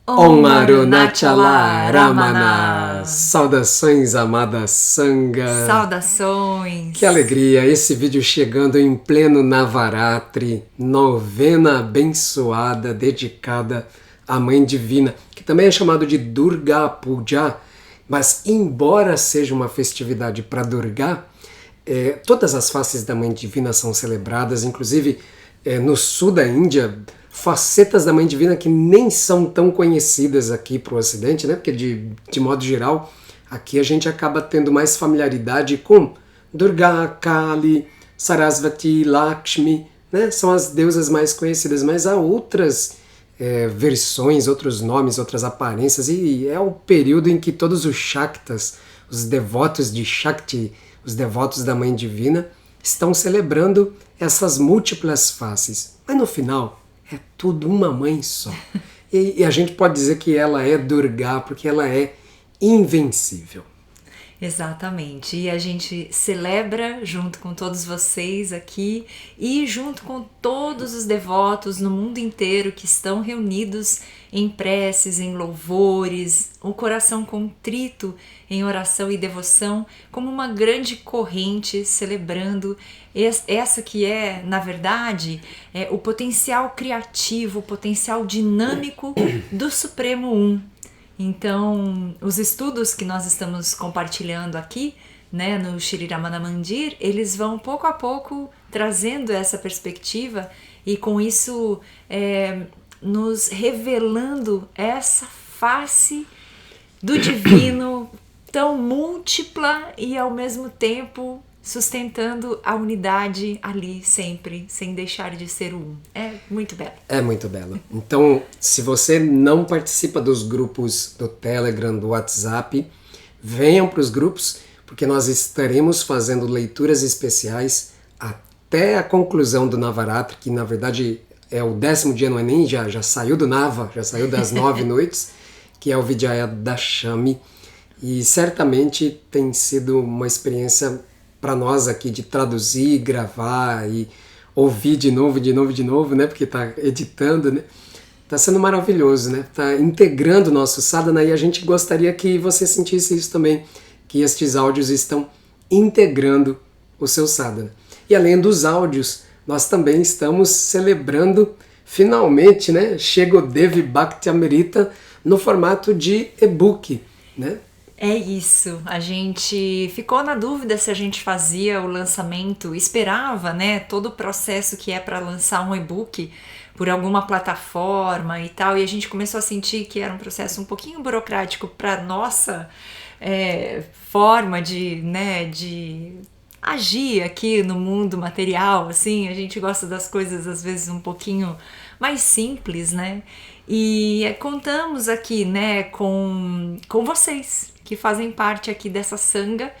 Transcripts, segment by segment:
Om Arunachala Ramana. Saudações, amada Sangha. Saudações. Que alegria, esse vídeo chegando em pleno Navaratri, novena abençoada, dedicada à Mãe Divina, que também é chamado de Durga Puja, mas embora seja uma festividade para Durga, todas as faces da Mãe Divina são celebradas, inclusive no sul da Índia, facetas da Mãe Divina que nem são tão conhecidas aqui para o Ocidente, né? Porque de modo geral, aqui a gente acaba tendo mais familiaridade com Durga, Kali, Sarasvati, Lakshmi, né? São as deusas mais conhecidas, mas há outras versões, outros nomes, outras aparências, e é o período em que todos os Shaktas, os devotos de Shakti, os devotos da Mãe Divina, estão celebrando essas múltiplas faces. Mas no final, é tudo uma mãe só. E a gente pode dizer que ela é Durga, porque ela é invencível. Exatamente, e a gente celebra junto com todos vocês aqui e junto com todos os devotos no mundo inteiro que estão reunidos em preces, em louvores, o coração contrito em oração e devoção, como uma grande corrente celebrando essa que é, na verdade, o potencial criativo, o potencial dinâmico do Supremo Um. Então, os estudos que nós estamos compartilhando aqui, né, no Shri Ramana Mandir, eles vão pouco a pouco trazendo essa perspectiva e com isso nos revelando essa face do divino tão múltipla e ao mesmo tempo sustentando a unidade ali sempre, sem deixar de ser o um. É muito belo. É muito belo. Então, se você não participa dos grupos do Telegram, do WhatsApp, venham para os grupos, porque nós estaremos fazendo leituras especiais até a conclusão do Navaratri, que na verdade é o 10º dia, não é nem já saiu do Nava, já saiu das 9 noites, que é o Vijaya Dashami, e certamente tem sido uma experiência para nós aqui de traduzir, gravar e ouvir de novo, né? Porque está editando, né? Está sendo maravilhoso, né? Está integrando o nosso sadhana e a gente gostaria que você sentisse isso também, que estes áudios estão integrando o seu sadhana. E além dos áudios, nós também estamos celebrando finalmente, né? Chega o Devi Bhakti Amrita no formato de e-book, né? É isso, a gente ficou na dúvida se a gente fazia o lançamento, esperava, né, todo o processo que é para lançar um e-book por alguma plataforma e tal, e a gente começou a sentir que era um processo um pouquinho burocrático para nossa forma de agir aqui no mundo material, assim, a gente gosta das coisas às vezes um pouquinho mais simples, né, e contamos aqui, né, com vocês, que fazem parte aqui dessa Sangha,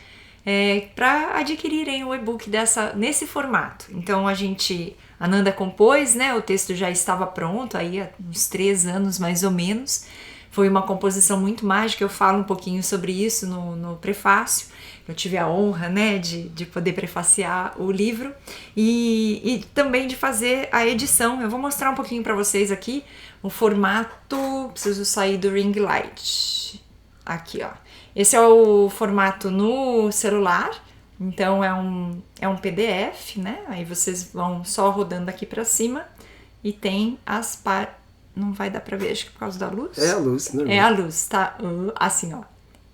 para adquirirem o e-book nesse formato. Então a Nanda compôs, né, o texto já estava pronto, aí há uns 3 anos mais ou menos, foi uma composição muito mágica, eu falo um pouquinho sobre isso no prefácio, eu tive a honra, né, de poder prefaciar o livro e também de fazer a edição. Eu vou mostrar um pouquinho para vocês aqui o formato, preciso sair do ring light, aqui ó. Esse é o formato no celular, então é um PDF, né? Aí vocês vão só rodando aqui para cima e tem não vai dar para ver, acho que por causa da luz. É a luz, normal. É a luz, tá? Assim, ó.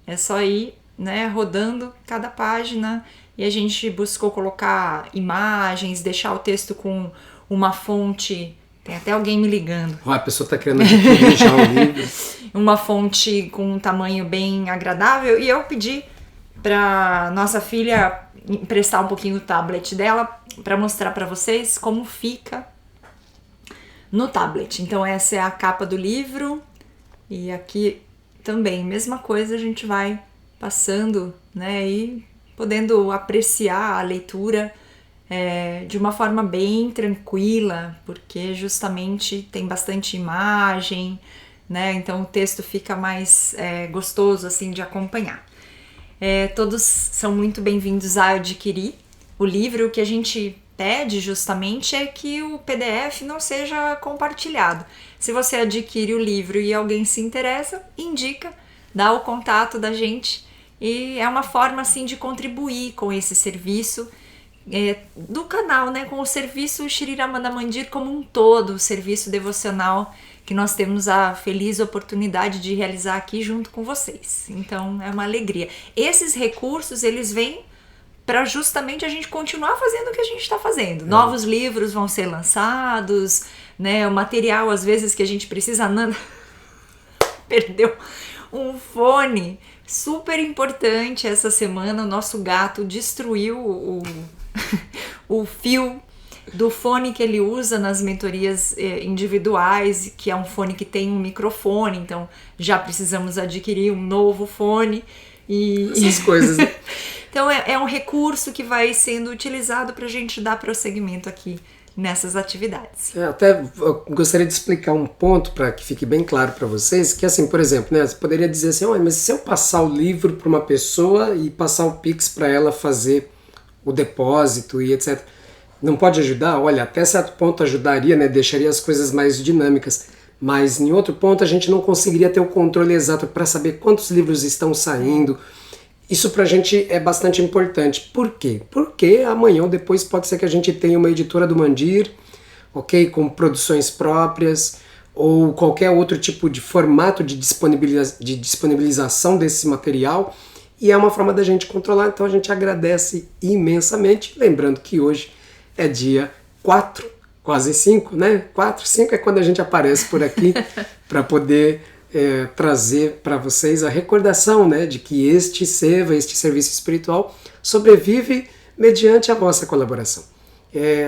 É só ir, né, rodando cada página e a gente buscou colocar imagens, deixar o texto com uma fonte. Tem até alguém me ligando. A pessoa está querendo deixar o livro. Uma fonte com um tamanho bem agradável. E eu pedi para nossa filha emprestar um pouquinho o tablet dela para mostrar para vocês como fica no tablet. Então essa é a capa do livro. E aqui também, mesma coisa, a gente vai passando, né, e podendo apreciar a leitura de uma forma bem tranquila, porque justamente tem bastante imagem, né? Então o texto fica mais gostoso assim de acompanhar. Todos são muito bem-vindos a adquirir o livro. O que a gente impede justamente é que o PDF não seja compartilhado. Se você adquire o livro e alguém se interessa, indica, dá o contato da gente, e é uma forma assim de contribuir com esse serviço do canal, né? Com o serviço Shri Ramana Mandir como um todo, o serviço devocional que nós temos a feliz oportunidade de realizar aqui junto com vocês. Então é uma alegria. Esses recursos, eles vêm para justamente a gente continuar fazendo o que a gente está fazendo. Novos livros vão ser lançados, né? O material, às vezes, que a gente precisa... A Nanda perdeu um fone super importante essa semana. O nosso gato destruiu o fio do fone que ele usa nas mentorias individuais, que é um fone que tem um microfone, então já precisamos adquirir um novo fone. Essas coisas, né? Então é um recurso que vai sendo utilizado para a gente dar prosseguimento aqui nessas atividades. Até eu gostaria de explicar um ponto para que fique bem claro para vocês, que assim, por exemplo, né, você poderia dizer assim, mas se eu passar o livro para uma pessoa e passar o Pix para ela fazer o depósito e etc., não pode ajudar? Olha, até certo ponto ajudaria, né, deixaria as coisas mais dinâmicas, mas em outro ponto a gente não conseguiria ter o controle exato para saber quantos livros estão saindo. Isso pra gente é bastante importante. Por quê? Porque amanhã ou depois pode ser que a gente tenha uma editora do Mandir, ok? Com produções próprias, ou qualquer outro tipo de formato de disponibilização desse material, e é uma forma da gente controlar, então a gente agradece imensamente. Lembrando que hoje é dia 4, quase 5, né? 4, 5 é quando a gente aparece por aqui para poder trazer para vocês a recordação, né, de que este seva, este serviço espiritual, sobrevive mediante a vossa colaboração.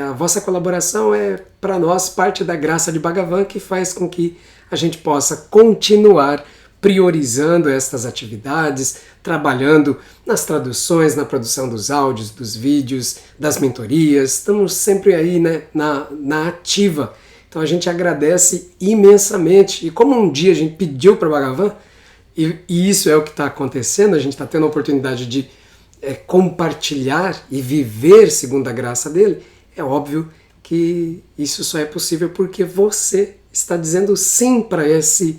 A vossa colaboração é, para nós, parte da graça de Bhagavan, que faz com que a gente possa continuar priorizando estas atividades, trabalhando nas traduções, na produção dos áudios, dos vídeos, das mentorias. Estamos sempre aí, né, na ativa. Então a gente agradece imensamente. E como um dia a gente pediu para Bhagavan, e isso é o que está acontecendo, a gente está tendo a oportunidade de compartilhar e viver segundo a graça dele, é óbvio que isso só é possível porque você está dizendo sim para esse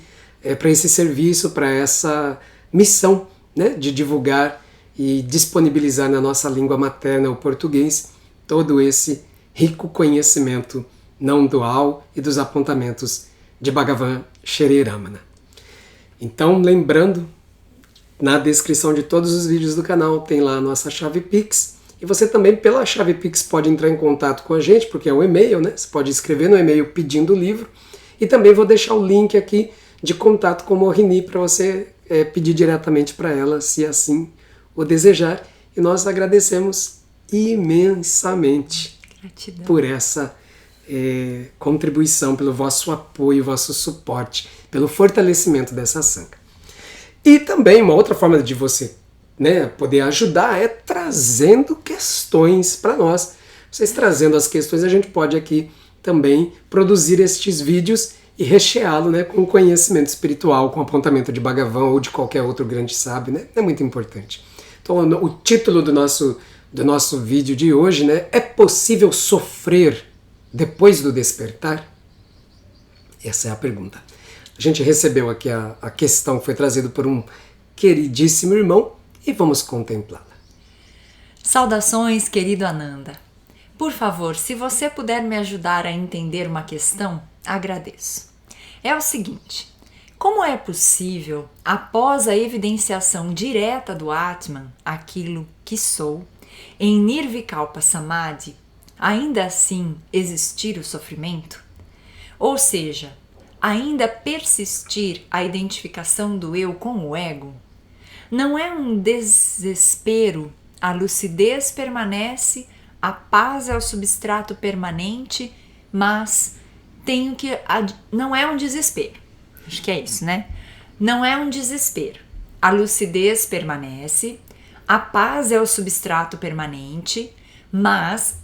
serviço, para essa missão, né, de divulgar e disponibilizar na nossa língua materna, o português, todo esse rico conhecimento não dual e dos apontamentos de Bhagavan Shri Ramana. Então, lembrando, na descrição de todos os vídeos do canal tem lá a nossa chave Pix, e você também pela chave Pix pode entrar em contato com a gente, porque é o e-mail, né? Você pode escrever no e-mail pedindo o livro, e também vou deixar o link aqui de contato com a Morini para você pedir diretamente para ela, se assim o desejar, e nós agradecemos imensamente Gratidão. por essa contribuição, pelo vosso apoio, vosso suporte, pelo fortalecimento dessa sangha. E também uma outra forma de você, né, poder ajudar é trazendo questões para nós. Vocês trazendo as questões, a gente pode aqui também produzir estes vídeos e recheá-lo, né, com conhecimento espiritual, com apontamento de Bhagavan ou de qualquer outro grande sábio, né? É muito importante. Então o título do nosso vídeo de hoje, né, é possível sofrer depois do despertar? Essa é a pergunta. A gente recebeu aqui a questão, foi trazida por um queridíssimo irmão e vamos contemplá-la. Saudações, querido Ananda. Por favor, se você puder me ajudar a entender uma questão, agradeço. É o seguinte: como é possível, após a evidenciação direta do Atman, aquilo que sou, em Nirvikalpa Samadhi, ainda assim existir o sofrimento? Ou seja, ainda persistir a identificação do eu com o ego? Não é um desespero, a lucidez permanece, a paz é o substrato permanente, mas não é um desespero. Acho que é isso, né? Não é um desespero. A lucidez permanece, a paz é o substrato permanente, mas,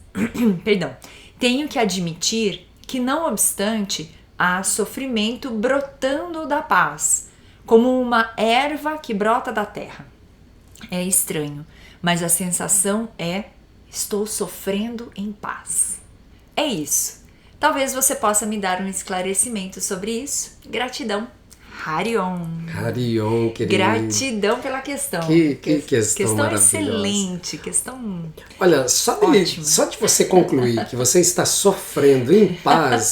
perdão, tenho que admitir que, não obstante, há sofrimento brotando da paz, como uma erva que brota da terra. É estranho, mas a sensação é Estou sofrendo em paz. É isso. Talvez você possa me dar um esclarecimento sobre isso. Gratidão. Harion. Harion, querido. Gratidão pela questão. Que questão maravilhosa. Excelente, questão Olha, só de você concluir que você está sofrendo em paz...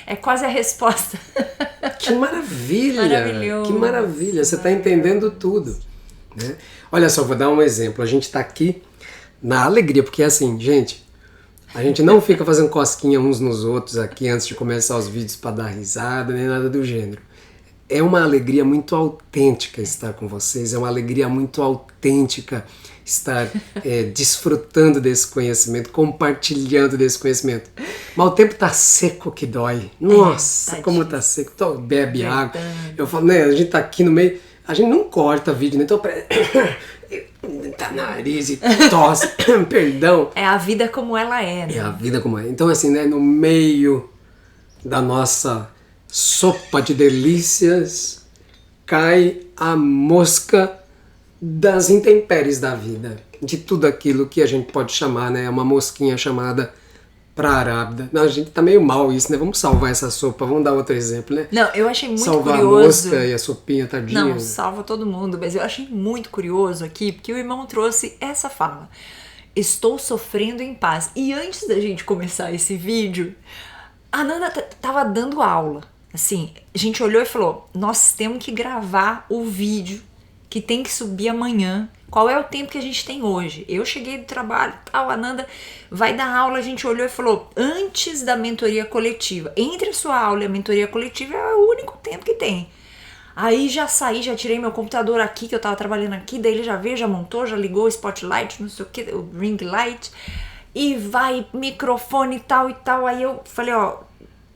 É quase a resposta. Que maravilha! Maravilhoso. Que maravilha! Você está entendendo tudo, né? Olha só, vou dar um exemplo. A gente está aqui na alegria, porque assim, gente, a gente não fica fazendo cosquinha uns nos outros aqui antes de começar os vídeos para dar risada, nem nada do gênero. É uma alegria muito autêntica estar com vocês, é uma alegria muito autêntica estar desfrutando desse conhecimento, compartilhando desse conhecimento. Mas o tempo tá seco que dói. Nossa, como tá seco. Então, bebe água. Eu falo, né, a gente tá aqui no meio, a gente não corta vídeo, né? Então, tá nariz e tosse, perdão. É a vida como ela é, né? É a vida como é. Então, assim, né, no meio da nossa sopa de delícias, cai a mosca das intempéries da vida, de tudo aquilo que a gente pode chamar, né, uma mosquinha chamada Prarabdha. Não, a gente tá meio mal isso, né? Vamos salvar essa sopa, vamos dar outro exemplo, né? Não, eu achei muito salvar curioso. A mosca e a sopinha, tadinha. Não, salva todo mundo, mas eu achei muito curioso aqui, porque o irmão trouxe essa fala. Estou sofrendo em paz. E antes da gente começar esse vídeo, a Nanda tava dando aula. Assim, a gente olhou e falou, nós temos que gravar o vídeo que tem que subir amanhã. Qual é o tempo que a gente tem hoje? Eu cheguei do trabalho, tal, a Nanda vai dar aula, a gente olhou e falou, antes da mentoria coletiva, entre a sua aula e a mentoria coletiva é o único tempo que tem. Aí já saí, já tirei meu computador aqui, que eu tava trabalhando aqui, daí ele já veio, já montou, já ligou o spotlight, não sei o que, o ring light, e vai microfone e tal, aí eu falei, ó,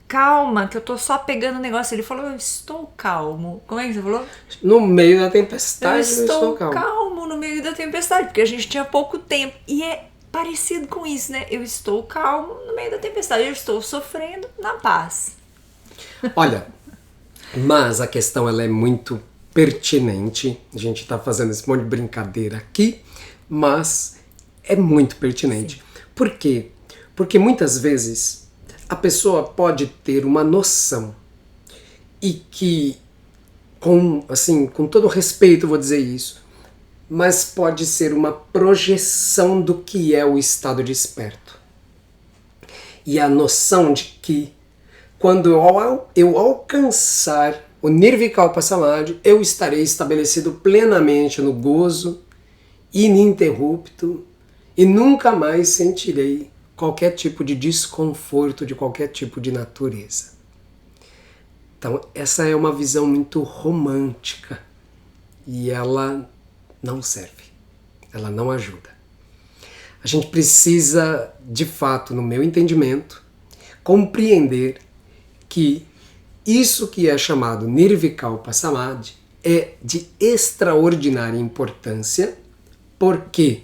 calma, que eu tô só pegando o negócio. Ele falou, eu estou calmo. Como é que você falou? No meio da tempestade, eu estou calmo no meio da tempestade, porque a gente tinha pouco tempo. E é parecido com isso, né? Eu estou calmo no meio da tempestade, eu estou sofrendo na paz. Olha, mas a questão ela é muito pertinente. A gente tá fazendo esse monte de brincadeira aqui, mas é muito pertinente. Sim. Por quê? Porque muitas vezes a pessoa pode ter uma noção e que, com todo respeito vou dizer isso, mas pode ser uma projeção do que é o estado de esperto. E a noção de que quando eu alcançar o Nirvikalpa Samadhi, eu estarei estabelecido plenamente no gozo ininterrupto e nunca mais sentirei qualquer tipo de desconforto de qualquer tipo de natureza. Então, essa é uma visão muito romântica e ela não serve, ela não ajuda. A gente precisa, de fato, no meu entendimento, compreender que isso que é chamado Nirvikalpa Samadhi é de extraordinária importância, porque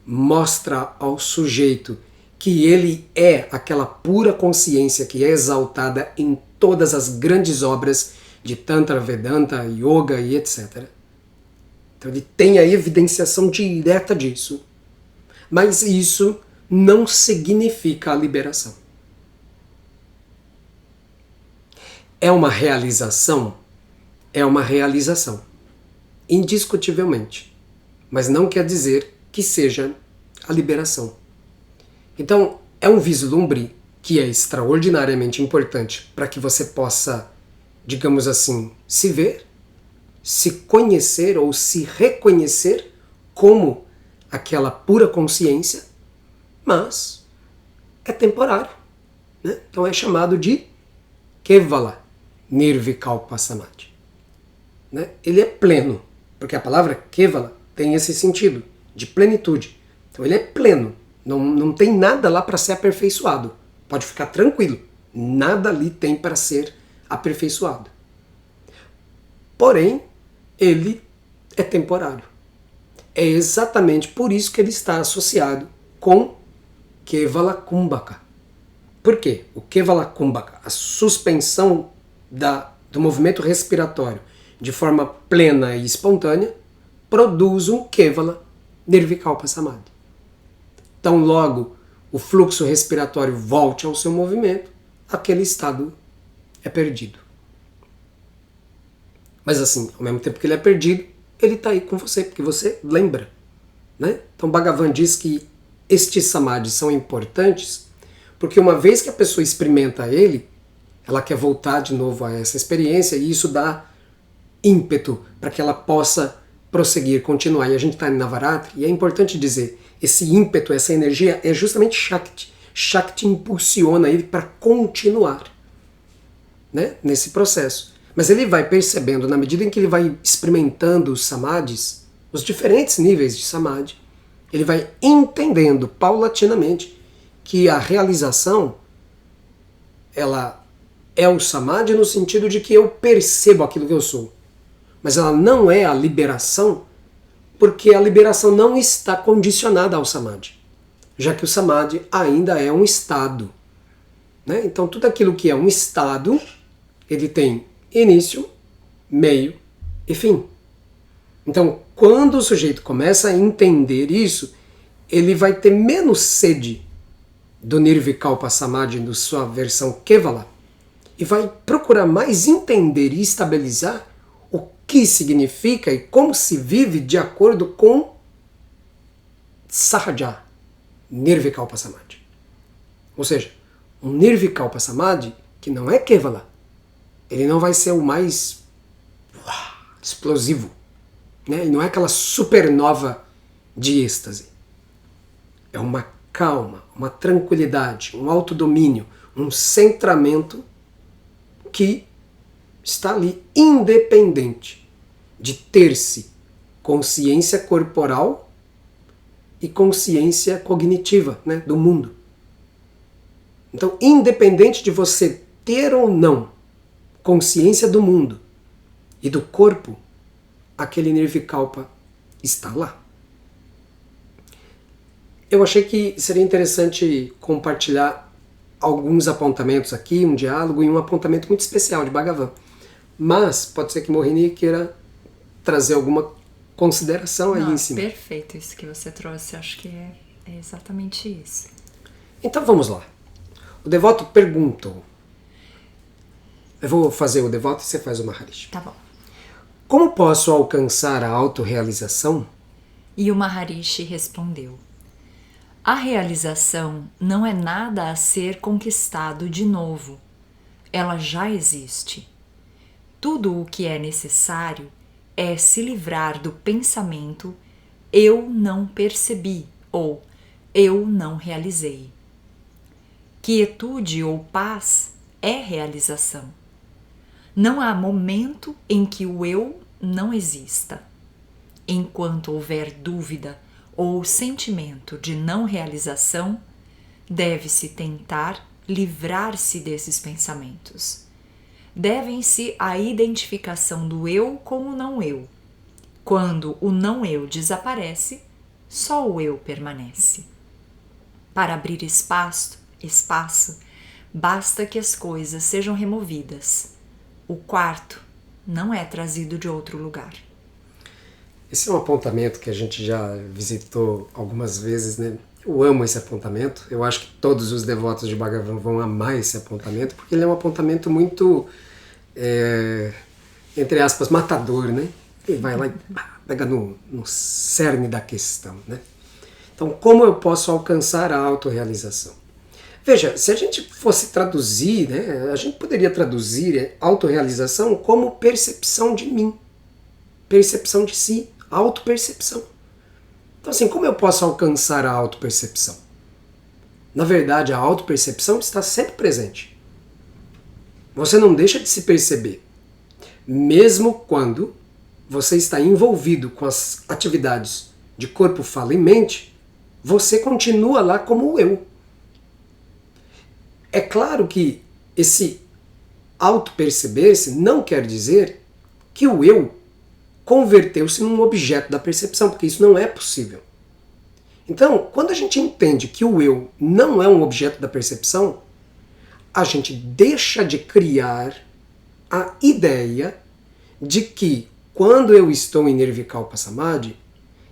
mostra ao sujeito que ele é aquela pura consciência que é exaltada em todas as grandes obras de Tantra, Vedanta, Yoga e etc. Então ele tem a evidenciação direta disso. Mas isso não significa a liberação. É uma realização? É uma realização. Indiscutivelmente. Mas não quer dizer que seja a liberação. Então, é um vislumbre que é extraordinariamente importante para que você possa, digamos assim, se ver, se conhecer ou se reconhecer como aquela pura consciência, mas é temporário, né? Então é chamado de Kevala Nirvikalpa Samadhi, né? Ele é pleno, porque a palavra Kevala tem esse sentido de plenitude. Então ele é pleno. Não tem nada lá para ser aperfeiçoado. Pode ficar tranquilo. Nada ali tem para ser aperfeiçoado. Porém, ele é temporário. É exatamente por isso que ele está associado com Kevala Kumbhaka. Por quê? O Kevala Kumbhaka, a suspensão do movimento respiratório de forma plena e espontânea, produz um Kevala Nirvikalpa Samadhi. tão logo o fluxo respiratório volte ao seu movimento, aquele estado é perdido. Mas assim, ao mesmo tempo que ele é perdido, ele está aí com você, porque você lembra, né? Então Bhagavan diz que estes samadhis são importantes porque uma vez que a pessoa experimenta ele, ela quer voltar de novo a essa experiência e isso dá ímpeto para que ela possa prosseguir, continuar. E a gente está em Navaratri e é importante dizer, esse ímpeto, essa energia é justamente Shakti. Shakti impulsiona ele para continuar, né, nesse processo. Mas ele vai percebendo, na medida em que ele vai experimentando os samadhis, os diferentes níveis de samadhi, ele vai entendendo paulatinamente que a realização, ela é o samadhi no sentido de que eu percebo aquilo que eu sou. Mas ela não é a liberação, porque a liberação não está condicionada ao samadhi, já que o samadhi ainda é um estado, né? Então tudo aquilo que é um estado, ele tem início, meio e fim. Então, quando o sujeito começa a entender isso, ele vai ter menos sede do Nirvikalpa Samadhi, na sua versão Kevala, e vai procurar mais entender e estabilizar o que significa e como se vive de acordo com Sahaja, Nirvikalpa Samadhi. Ou seja, um Nirvikalpa Samadhi que não é Kevala, ele não vai ser o mais explosivo, né? Ele não é aquela supernova de êxtase. É uma calma, uma tranquilidade, um autodomínio, um centramento que está ali independente de ter-se consciência corporal e consciência cognitiva, né, do mundo. Então, independente de você ter ou não consciência do mundo e do corpo, aquele Nirvikalpa está lá. Eu achei que seria interessante compartilhar alguns apontamentos aqui, um diálogo e um apontamento muito especial de Bhagavan. Mas pode ser que Mohini queira trazer alguma consideração aí em cima. Perfeito isso que você trouxe, acho que é exatamente isso. Então vamos lá. O devoto perguntou. Eu vou fazer o devoto e você faz o Maharishi. Tá bom. Como posso alcançar a autorrealização? E o Maharishi respondeu: a realização não é nada a ser conquistado de novo. Ela já existe. Tudo o que é necessário é se livrar do pensamento eu não percebi ou eu não realizei. Quietude ou paz é realização. Não há momento em que o eu não exista. Enquanto houver dúvida ou sentimento de não realização, deve-se tentar livrar-se desses pensamentos. Devem-se à identificação do eu com o não eu. Quando o não eu desaparece, só o eu permanece. Para abrir espaço, basta que as coisas sejam removidas. O quarto não é trazido de outro lugar. Esse é um apontamento que a gente já visitou algumas vezes, né? Eu amo esse apontamento. Eu acho que todos os devotos de Bhagavan vão amar esse apontamento, porque ele é um apontamento muito, entre aspas, matador, né? Ele vai lá e pega no cerne da questão, né? Então, como eu posso alcançar a autorrealização? Veja, se a gente fosse traduzir, né, a gente poderia traduzir autorrealização como percepção de mim, percepção de si, autopercepção. Então, assim, como eu posso alcançar a autopercepção? Na verdade, a autopercepção está sempre presente. Você não deixa de se perceber. Mesmo quando você está envolvido com as atividades de corpo, fala e mente, você continua lá como o eu. É claro que esse auto-perceber-se não quer dizer que o eu converteu-se num objeto da percepção, porque isso não é possível. Então, quando a gente entende que o eu não é um objeto da percepção, a gente deixa de criar a ideia de que quando eu estou em Nirvikalpa Samadhi,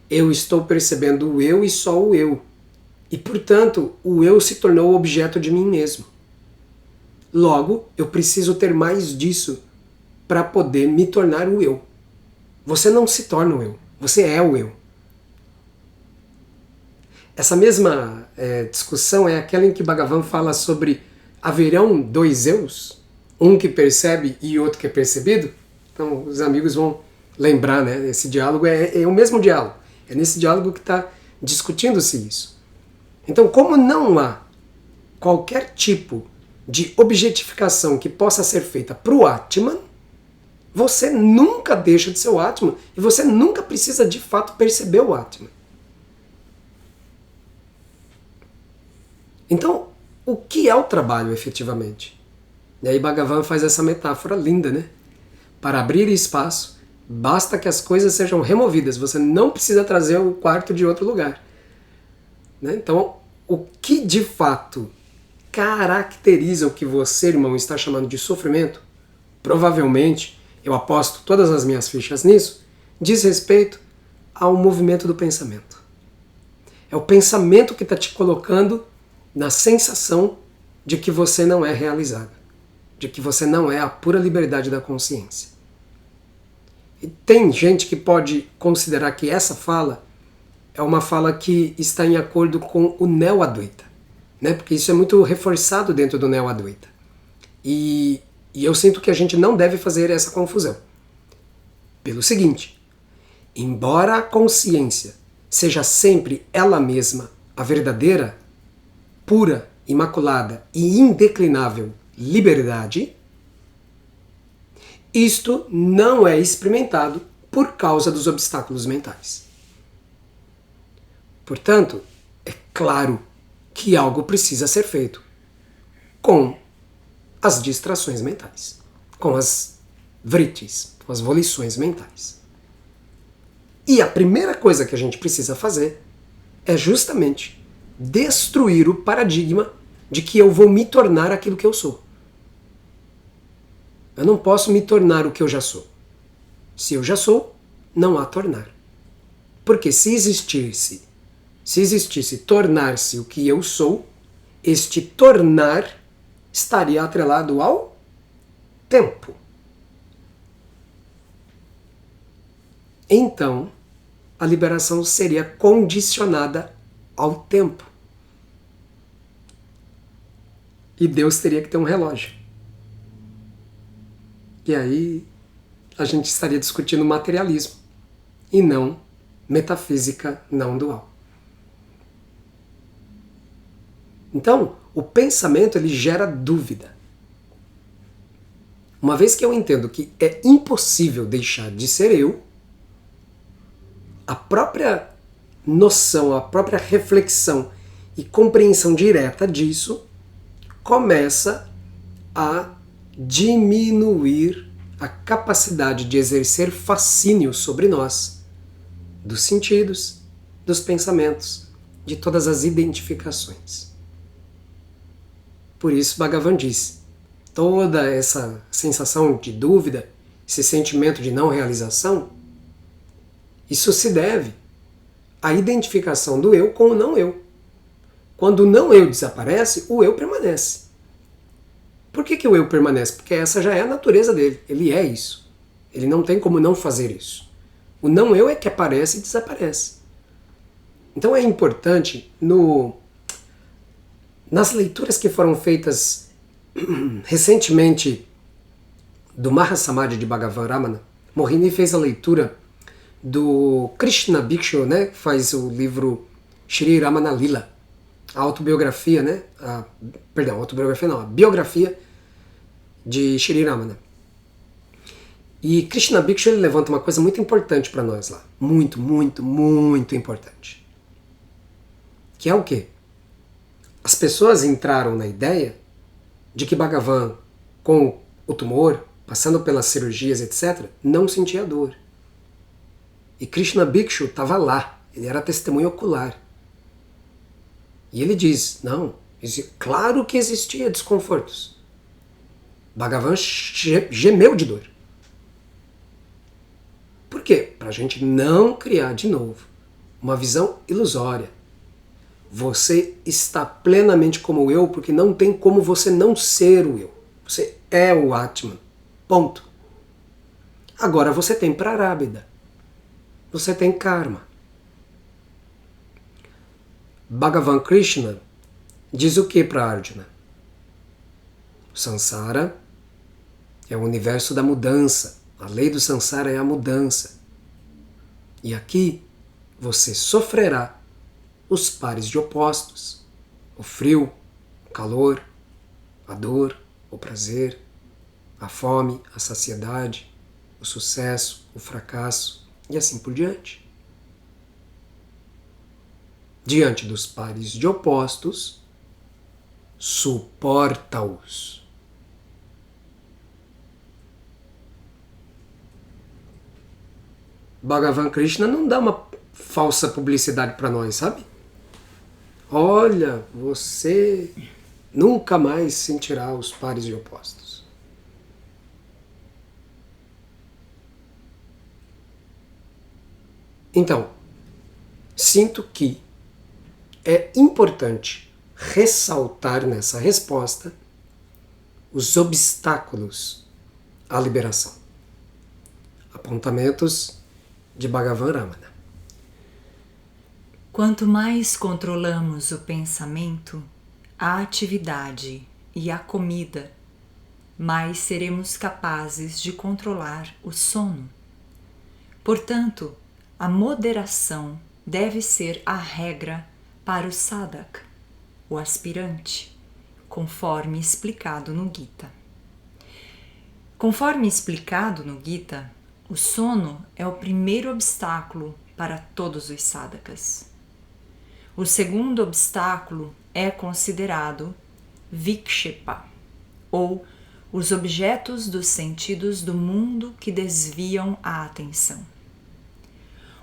eu estou percebendo o eu e só o eu. E, portanto, o eu se tornou objeto de mim mesmo. Logo, eu preciso ter mais disso para poder me tornar o eu. Você não se torna o eu, você é o eu. Essa mesma discussão é aquela em que Bhagavan fala sobre haverão dois eus, um que percebe e outro que é percebido. Então os amigos vão lembrar, né? Esse diálogo é o mesmo diálogo. É nesse diálogo que está discutindo-se isso. Então, como não há qualquer tipo de objetificação que possa ser feita para o Atman, você nunca deixa de ser o Atman e você nunca precisa de fato perceber o Atman. Então, o que é o trabalho efetivamente? E aí Bhagavan faz essa metáfora linda, né? Para abrir espaço, basta que as coisas sejam removidas, você não precisa trazer o quarto de outro lugar. Né? Então, o que de fato caracteriza o que você, irmão, está chamando de sofrimento, provavelmente, eu aposto todas as minhas fichas nisso, diz respeito ao movimento do pensamento. É o pensamento que está te colocando na sensação de que você não é realizado, de que você não é a pura liberdade da consciência. E tem gente que pode considerar que essa fala é uma fala que está em acordo com o Neo-Advaita, né? Porque isso é muito reforçado dentro do Neo-Advaita. E eu sinto que a gente não deve fazer essa confusão. Pelo seguinte, embora a consciência seja sempre ela mesma a verdadeira, pura, imaculada e indeclinável liberdade, isto não é experimentado por causa dos obstáculos mentais. Portanto, é claro que algo precisa ser feito com as distrações mentais, com as vrittis, com as volições mentais. E a primeira coisa que a gente precisa fazer é justamente destruir o paradigma de que eu vou me tornar aquilo que eu sou. Eu não posso me tornar o que eu já sou. Se eu já sou, não há tornar. Porque se existisse tornar-se o que eu sou, este tornar estaria atrelado ao tempo. Então, a liberação seria condicionada ao tempo. E Deus teria que ter um relógio. E aí a gente estaria discutindo materialismo e não metafísica não dual. Então, o pensamento ele gera dúvida. Uma vez que eu entendo que é impossível deixar de ser eu, a própria noção, a própria reflexão e compreensão direta disso começa a diminuir a capacidade de exercer fascínio sobre nós, dos sentidos, dos pensamentos, de todas as identificações. Por isso Bhagavan diz, toda essa sensação de dúvida, esse sentimento de não realização, isso se deve à identificação do eu com o não eu. Quando o não eu desaparece, o eu permanece. Por que o eu permanece? Porque essa já é a natureza dele. Ele é isso. Ele não tem como não fazer isso. O não eu é que aparece e desaparece. Então é importante, nas leituras que foram feitas recentemente do Mahasamadhi de Bhagavan Ramana, Mohini fez a leitura do Krishna Bhikshu, né, que faz o livro Shri Ramana Lila, a autobiografia, né, a biografia de Shri Ramana. E Krishna Bhikshu ele levanta uma coisa muito importante para nós lá, muito, muito, muito importante. Que é o quê? As pessoas entraram na ideia de que Bhagavan, com o tumor, passando pelas cirurgias, etc., não sentia dor. E Krishna Bhikshu estava lá, ele era testemunho ocular. E ele diz, não, claro que existia desconfortos. Bhagavan gemeu de dor. Por quê? Para a gente não criar de novo uma visão ilusória. Você está plenamente como o eu, porque não tem como você não ser o eu. Você é o Atman. Ponto. Agora você tem Prarabdha. Você tem karma. Bhagavan Krishna diz o que para Arjuna? O Sansara é o universo da mudança. A lei do Sansara é a mudança. E aqui você sofrerá os pares de opostos. O frio, o calor, a dor, o prazer, a fome, a saciedade, o sucesso, o fracasso e assim por diante. Diante dos pares de opostos, suporta-os. Bhagavan Krishna não dá uma falsa publicidade para nós, sabe? Olha, você nunca mais sentirá os pares de opostos. Então, sinto que é importante ressaltar nessa resposta os obstáculos à liberação. Apontamentos de Bhagavan Ramana. Quanto mais controlamos o pensamento, a atividade e a comida, mais seremos capazes de controlar o sono. Portanto, a moderação deve ser a regra para o sadhaka, o aspirante, conforme explicado no Gita. Conforme explicado no Gita, o sono é o primeiro obstáculo para todos os sadhakas. O segundo obstáculo é considerado vikshepa, ou os objetos dos sentidos do mundo que desviam a atenção.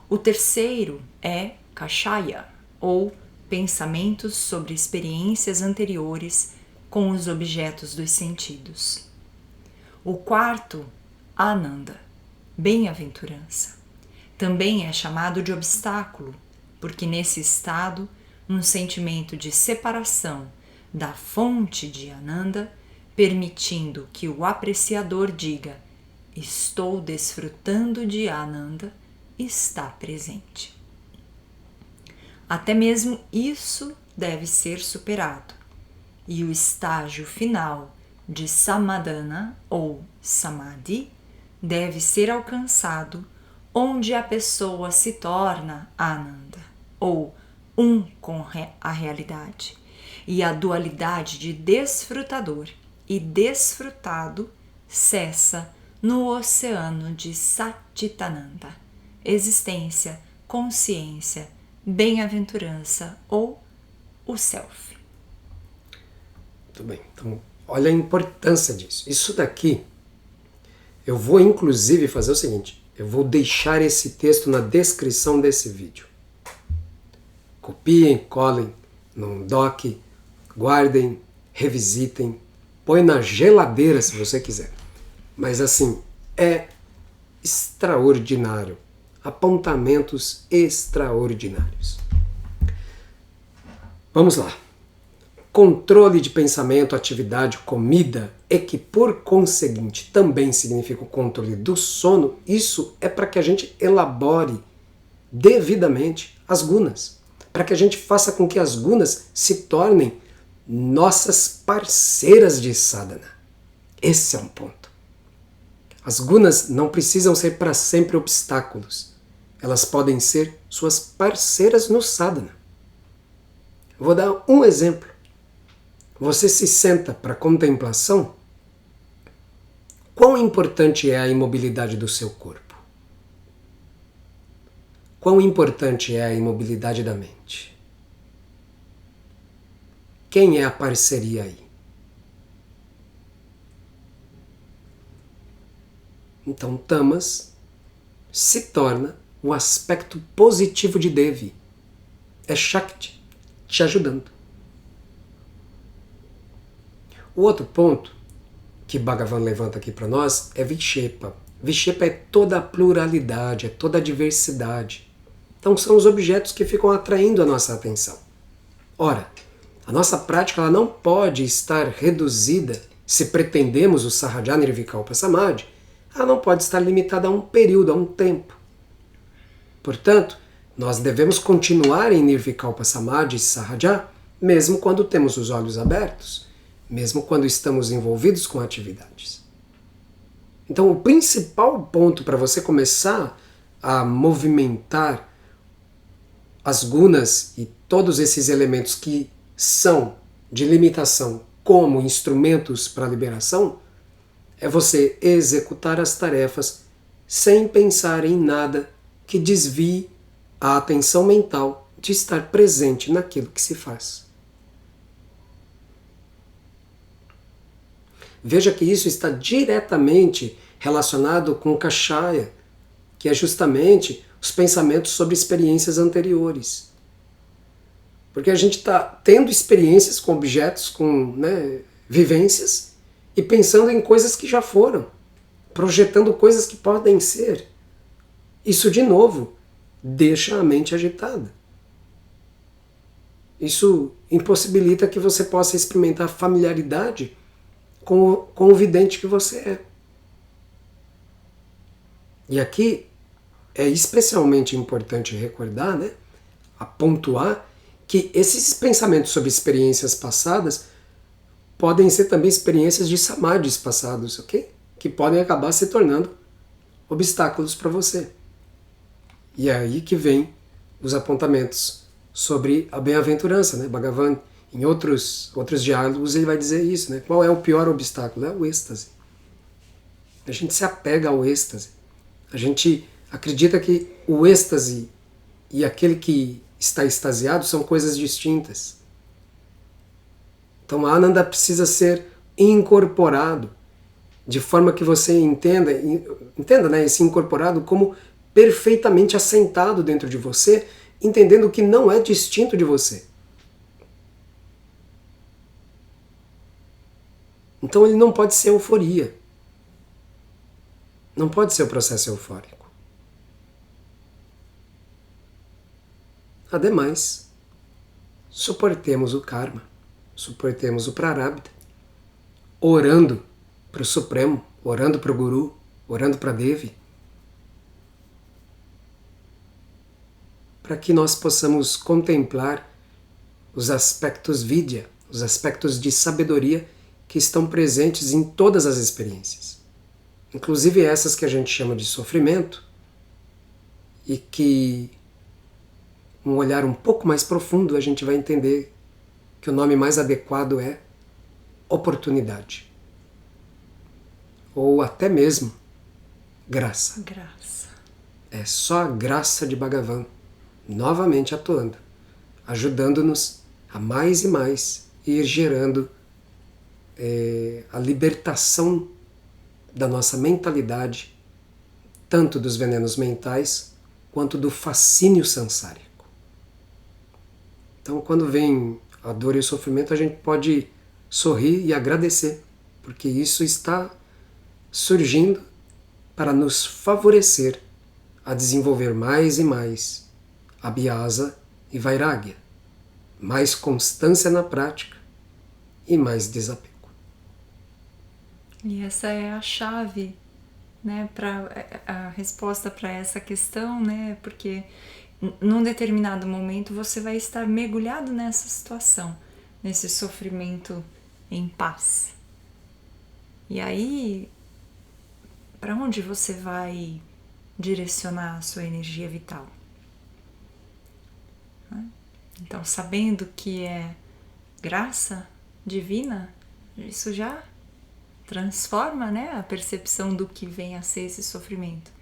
O terceiro é kashaya, ou pensamentos sobre experiências anteriores com os objetos dos sentidos. O quarto, ananda, bem-aventurança, também é chamado de obstáculo, porque nesse estado, um sentimento de separação da fonte de Ananda, permitindo que o apreciador diga: estou desfrutando de Ananda, está presente. Até mesmo isso deve ser superado, e o estágio final de Samadhana ou Samadhi deve ser alcançado, onde a pessoa se torna Ananda, ou um com a realidade, e a dualidade de desfrutador e desfrutado cessa no oceano de Satchitananda, existência, consciência, bem-aventurança ou o self. Muito bem, então olha a importância disso. Isso daqui, eu vou inclusive fazer o seguinte, eu vou deixar esse texto na descrição desse vídeo. Copiem, colhem num doc, guardem, revisitem, põe na geladeira se você quiser. Mas assim, é extraordinário. Apontamentos extraordinários. Vamos lá. Controle de pensamento, atividade, comida, e que por conseguinte também significa o controle do sono, isso é para que a gente elabore devidamente as gunas. Para que a gente faça com que as gunas se tornem nossas parceiras de sadhana. Esse é um ponto. As gunas não precisam ser para sempre obstáculos. Elas podem ser suas parceiras no sadhana. Vou dar um exemplo. Você se senta para contemplação. Quão importante é a imobilidade do seu corpo? Quão importante é a imobilidade da mente? Quem é a parceria aí? Então, tamas se torna o aspecto positivo de Devi. É Shakti te ajudando. O outro ponto que Bhagavan levanta aqui para nós é Vikshepa. Vikshepa é toda a pluralidade, é toda a diversidade. Então são os objetos que ficam atraindo a nossa atenção. Ora, a nossa prática ela não pode estar reduzida, se pretendemos o Sahaja Nirvikalpa Samadhi, ela não pode estar limitada a um período, a um tempo. Portanto, nós devemos continuar em Nirvikalpa Samadhi e Sahaja, mesmo quando temos os olhos abertos, mesmo quando estamos envolvidos com atividades. Então, o principal ponto para você começar a movimentar as gunas e todos esses elementos que são de limitação como instrumentos para a liberação, é você executar as tarefas sem pensar em nada que desvie a atenção mental de estar presente naquilo que se faz. Veja que isso está diretamente relacionado com o Kashaya, que é justamente os pensamentos sobre experiências anteriores. Porque a gente está tendo experiências com objetos, com vivências, e pensando em coisas que já foram, projetando coisas que podem ser. Isso, de novo, deixa a mente agitada. Isso impossibilita que você possa experimentar familiaridade com o vidente que você é. E aqui é especialmente importante recordar, a pontuar, que esses pensamentos sobre experiências passadas podem ser também experiências de samadhis passados, ok? Que podem acabar se tornando obstáculos para você. E é aí que vem os apontamentos sobre a bem-aventurança, Bhagavan, em outros diálogos ele vai dizer isso, Qual é o pior obstáculo? É o êxtase. A gente se apega ao êxtase. A gente acredita que o êxtase e aquele que está extasiado são coisas distintas. Então, a Ananda precisa ser incorporado, de forma que você entenda esse incorporado como perfeitamente assentado dentro de você, entendendo que não é distinto de você. Então, ele não pode ser euforia. Não pode ser o processo eufórico. Ademais, suportemos o karma, suportemos o prarabdha, orando para o Supremo, orando para o Guru, orando para Devi, para que nós possamos contemplar os aspectos vidya, os aspectos de sabedoria que estão presentes em todas as experiências, inclusive essas que a gente chama de sofrimento, e que um olhar um pouco mais profundo a gente vai entender que o nome mais adequado é oportunidade. Ou até mesmo graça. Graça. É só a graça de Bhagavan novamente atuando, ajudando-nos a mais e mais ir gerando a libertação da nossa mentalidade, tanto dos venenos mentais quanto do fascínio sansárico. Então, quando vem a dor e o sofrimento, a gente pode sorrir e agradecer, porque isso está surgindo para nos favorecer a desenvolver mais e mais abhyasa e vairagya, mais constância na prática e mais desapego. E essa é a chave, para a resposta para essa questão, porque num determinado momento você vai estar mergulhado nessa situação, nesse sofrimento em paz. E aí, para onde você vai direcionar a sua energia vital? Então, sabendo que é graça divina, isso já transforma, a percepção do que vem a ser esse sofrimento.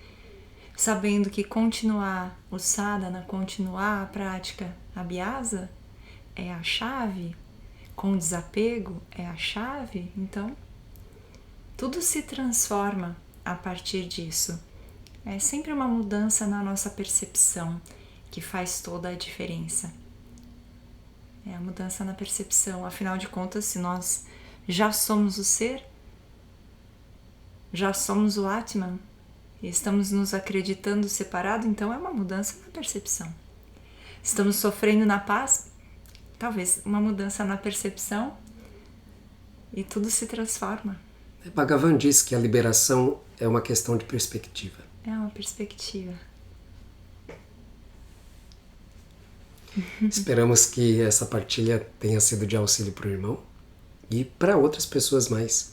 Sabendo que continuar o sadhana, continuar a prática abhyasa é a chave, com desapego é a chave, então tudo se transforma a partir disso. É sempre uma mudança na nossa percepção que faz toda a diferença. É a mudança na percepção. Afinal de contas, se nós já somos o ser, já somos o Atman, e estamos nos acreditando separado, então é uma mudança na percepção. Estamos sofrendo na paz, talvez uma mudança na percepção e tudo se transforma. Bhagavan diz que a liberação é uma questão de perspectiva. É uma perspectiva. Esperamos que essa partilha tenha sido de auxílio para o irmão e para outras pessoas mais.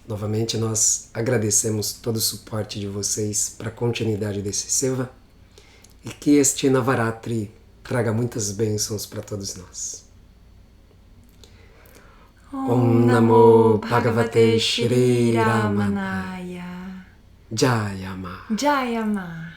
Novamente, nós agradecemos todo o suporte de vocês para a continuidade desse Seva e que este Navaratri traga muitas bênçãos para todos nós. Om Namo Bhagavate Shri Ramanaya. Jayama. Jayama.